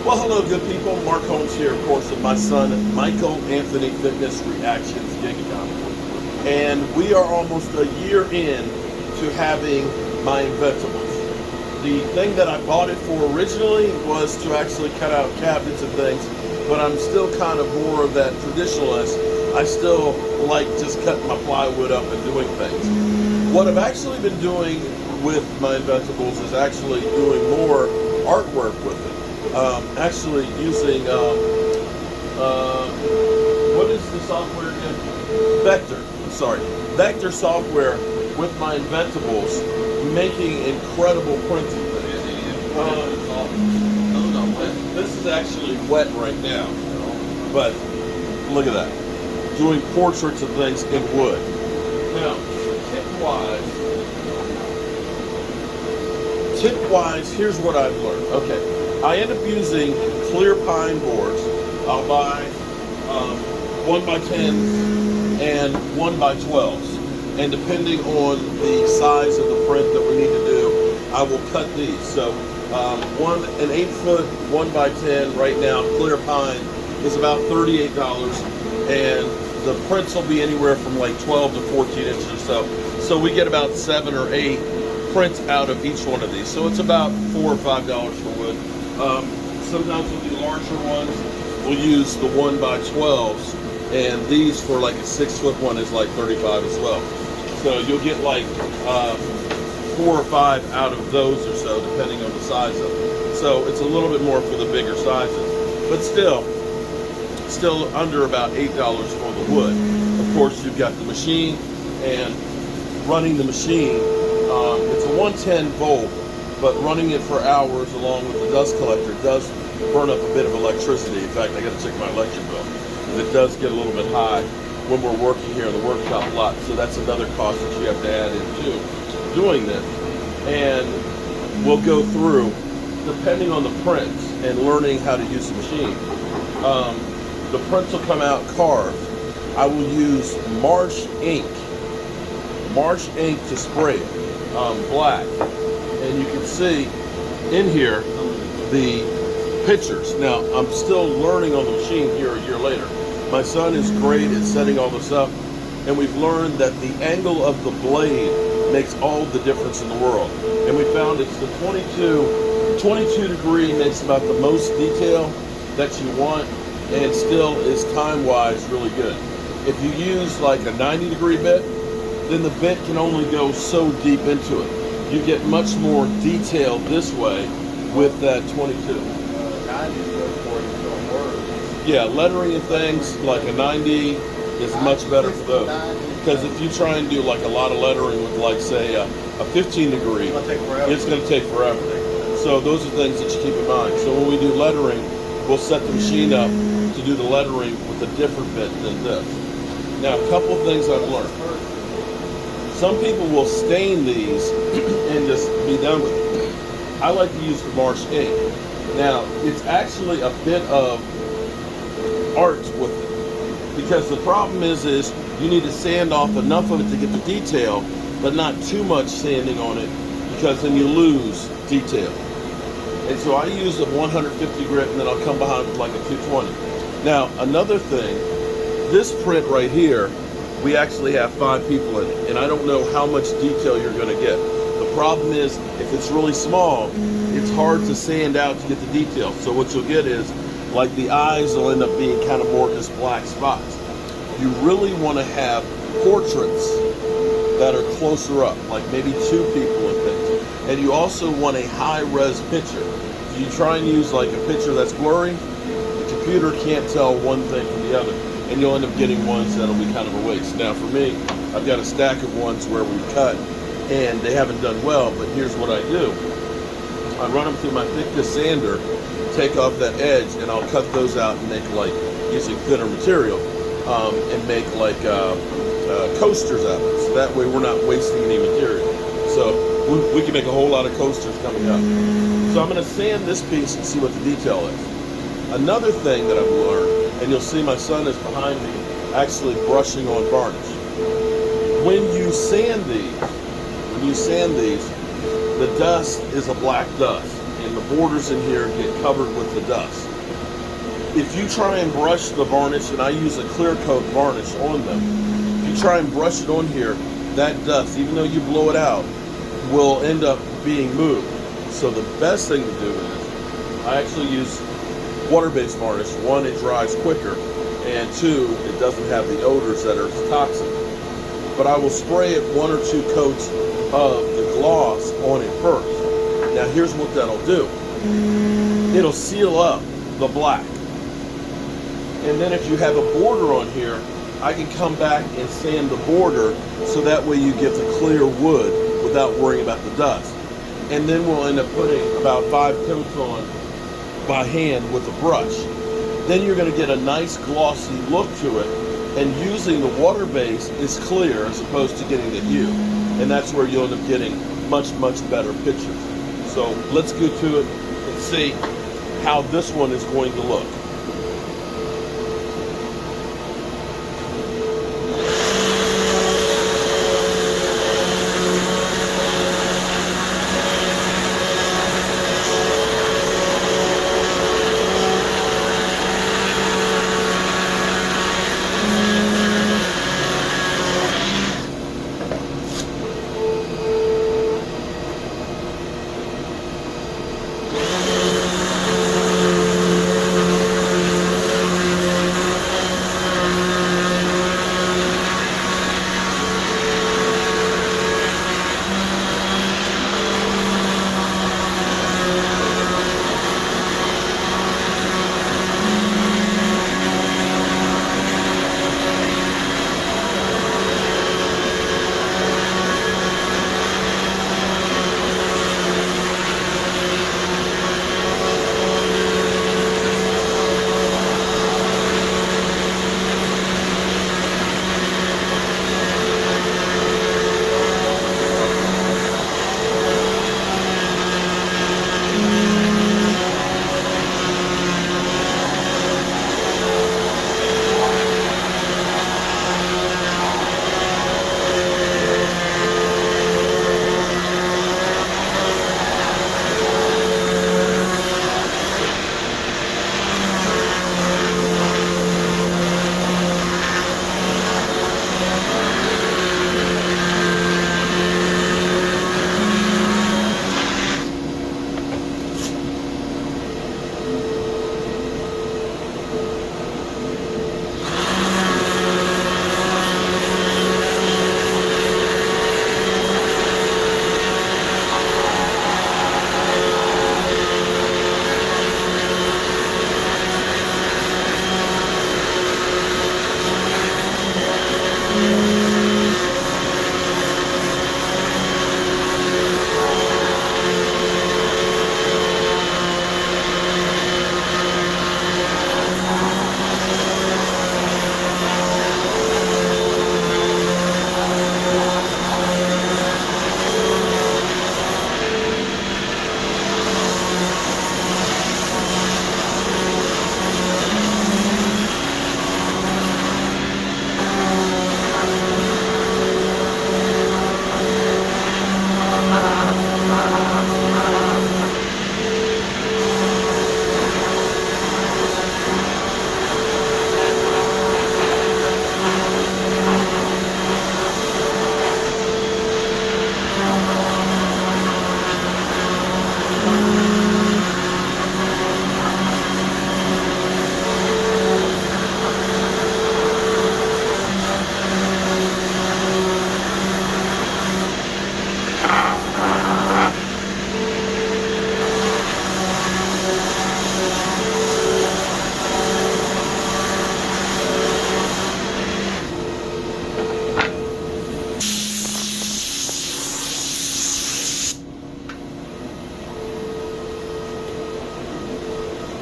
Well, hello, good people. Mark Holmes here, of course, with my son, Michael Anthony Fitness Reactions Gig Economy. And we are almost a year in to having my Inventables. The thing that I bought it for originally was to actually cut out cabinets and things, but I'm still kind of more of that traditionalist. I still like just cutting my plywood up and doing things. What I've actually been doing with my Inventables is actually doing more artwork with it. Actually using, what is the software again? Vector, I'm sorry. Vector software with my Inventables, making incredible printing. This is actually wet right now, but look at that. Doing portraits of things in wood. Now, tip-wise, here's what I've learned. Okay. I end up using clear pine boards. I'll buy 1x10s and 1x12s. And depending on the size of the print that we need to do, I will cut these. So an 8-foot 1x10 right now, clear pine, is about $38. And the prints will be anywhere from like 12 to 14 inches or so. So we get about 7 or 8 prints out of each one of these. So it's about $4 or $5 for wood. Sometimes we'll do larger ones. We'll use the 1x12s, and these for like a 6-foot one is like 35 as well. So you'll get like 4 or 5 out of those or so, depending on the size of it. So it's a little bit more for the bigger sizes, but still under about $8 for the wood. Of course, you've got the machine, and running the machine, it's a 110 volt. But running it for hours along with the dust collector does burn up a bit of electricity. In fact, I got to check my electric bill, because it does get a little bit high when we're working here in the workshop a lot. So that's another cost that you have to add into doing this. And we'll go through, depending on the prints and learning how to use the machine. The prints will come out carved. I will use Marsh ink to spray it, black. And you can see in here the pictures. Now, I'm still learning on the machine here a year later. My son is great at setting all this up, and we've learned that the angle of the blade makes all the difference in the world. And we found it's the 22 degree makes about the most detail that you want, and still is time-wise really good. If you use like a 90 degree bit, then the bit can only go so deep into it. You get much more detail this way with that 22. 90 is good for you. Yeah, lettering and things like a 90 is much better for those. Because if you try and do like a lot of lettering with like say a 15 degree, it's going to take forever. So those are things that you keep in mind. So when we do lettering, we'll set the machine up to do the lettering with a different bit than this. Now, a couple of things I've learned. Some people will stain these and just be done with it. I like to use the Marsh ink. Now, it's actually a bit of art with it, because the problem is you need to sand off enough of it to get the detail, but not too much sanding on it, because then you lose detail. And so I use a 150 grit, and then I'll come behind with like a 220. Now, another thing, this print right here, we actually have 5 people in it, and I don't know how much detail you're going to get. The problem is, if it's really small, it's hard to sand out to get the detail. So what you'll get is, like the eyes will end up being kind of more just black spots. You really want to have portraits that are closer up, like maybe 2 people and things. And you also want a high-res picture. If you try and use like a picture that's blurry, the computer can't tell one thing from the other, and you'll end up getting ones that'll be kind of a waste. Now for me, I've got a stack of ones where we cut and they haven't done well, but here's what I do. I run them through my thickness sander, take off that edge, and I'll cut those out and make like, using thinner material, and make like coasters out of it. So that way we're not wasting any material. So we can make a whole lot of coasters coming up. So I'm gonna sand this piece and see what the detail is. Another thing that I've learned, and you'll see my son is behind me actually brushing on varnish. When you sand these, the dust is a black dust. and the borders in here get covered with the dust. If you try and brush the varnish, and I use a clear coat varnish on them, if you try and brush it on here, that dust, even though you blow it out, will end up being moved. So the best thing to do is, I actually use water-based varnish. One, it dries quicker, and two, it doesn't have the odors that are toxic. But I will spray it 1 or 2 coats of the gloss on it first. Now here's what that'll do. It'll seal up the black. And then if you have a border on here, I can come back and sand the border so that way you get the clear wood without worrying about the dust. And then we'll end up putting about 5 coats on by hand with a brush. Then you're going to get a nice glossy look to it, and using the water base is clear as opposed to getting the hue. And that's where you'll end up getting much, much better pictures. So let's go to it and see how this one is going to look.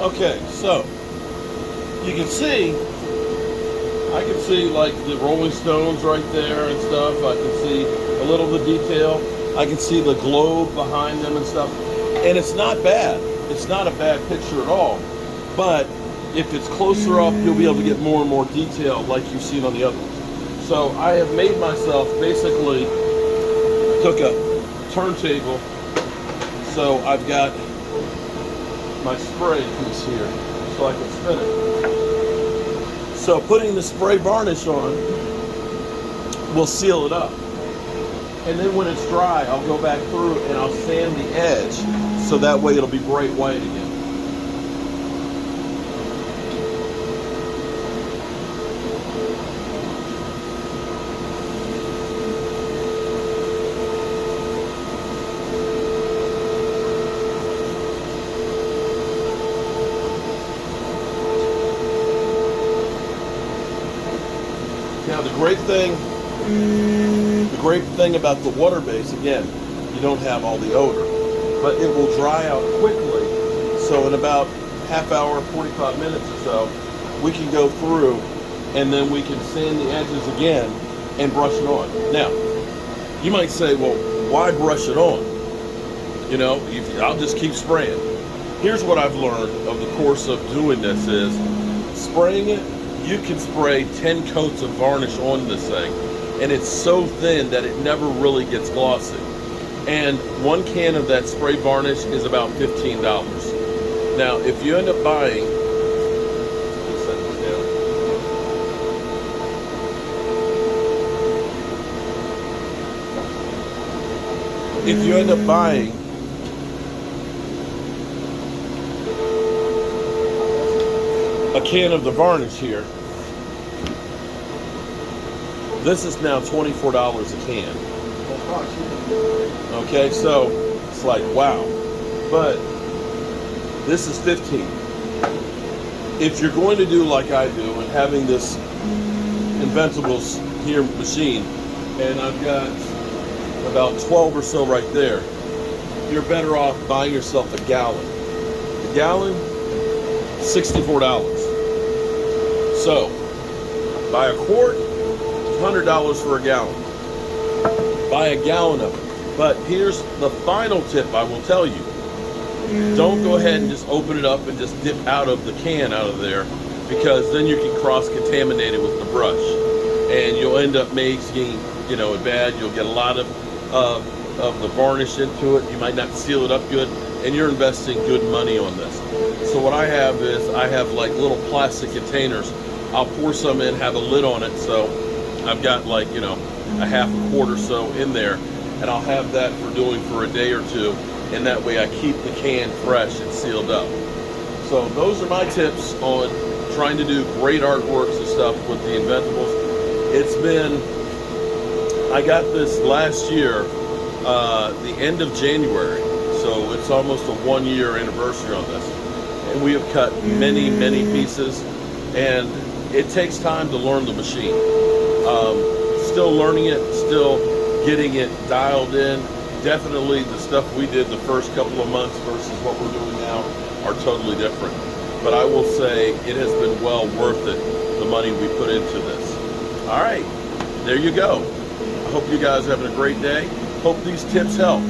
Okay, so you can see, I can see like the Rolling Stones right there and stuff. I can see a little of the detail. I can see the globe behind them and stuff. And it's not bad. It's not a bad picture at all. But if it's closer up, you'll be able to get more and more detail like you've seen on the other ones. So I have made myself, basically took a turntable. So I've got my spray piece here so I can spin it. So putting the spray varnish on will seal it up. And then when it's dry, I'll go back through and I'll sand the edge so that way it'll be bright white again. Now the great thing about the water base, again, you don't have all the odor, but it will dry out quickly. So in about half hour, 45 minutes or so, we can go through and then we can sand the edges again and brush it on. Now, you might say, well, why brush it on? You know, I'll just keep spraying. Here's what I've learned of the course of doing this is spraying it, you can spray 10 coats of varnish on this thing, and it's so thin that it never really gets glossy. And one can of that spray varnish is about $15. Now, if you end up buying, a can of the varnish here, this is now $24 a can. Okay, so it's like, wow. But this is $15. If you're going to do like I do and having this Inventables here machine, and I've got about 12 or so right there, you're better off buying yourself a gallon. A gallon, $64. So, buy a quart, $100 for a gallon. Buy a gallon of it. But here's the final tip I will tell you. Don't go ahead and just open it up and just dip out of the can out of there, because then you can cross-contaminate it with the brush. And you'll end up making, you know, it bad. You'll get a lot of the varnish into it. You might not seal it up good, and you're investing good money on this. So what I have is, I have like little plastic containers. I'll pour some in, have a lid on it, so I've got like, you know, a half a quart or so in there, and I'll have that for doing for a day or two, and that way I keep the can fresh and sealed up. So those are my tips on trying to do great artworks and stuff with the Inventables. It's been, I got this last year, the end of January, so it's almost a 1-year anniversary on this. And we have cut many, many pieces, and it takes time to learn the machine. Still learning it, still getting it dialed in. Definitely the stuff we did the first couple of months versus what we're doing now are totally different. But I will say it has been well worth it, the money we put into this. All right, there you go. I hope you guys are having a great day. Hope these tips help.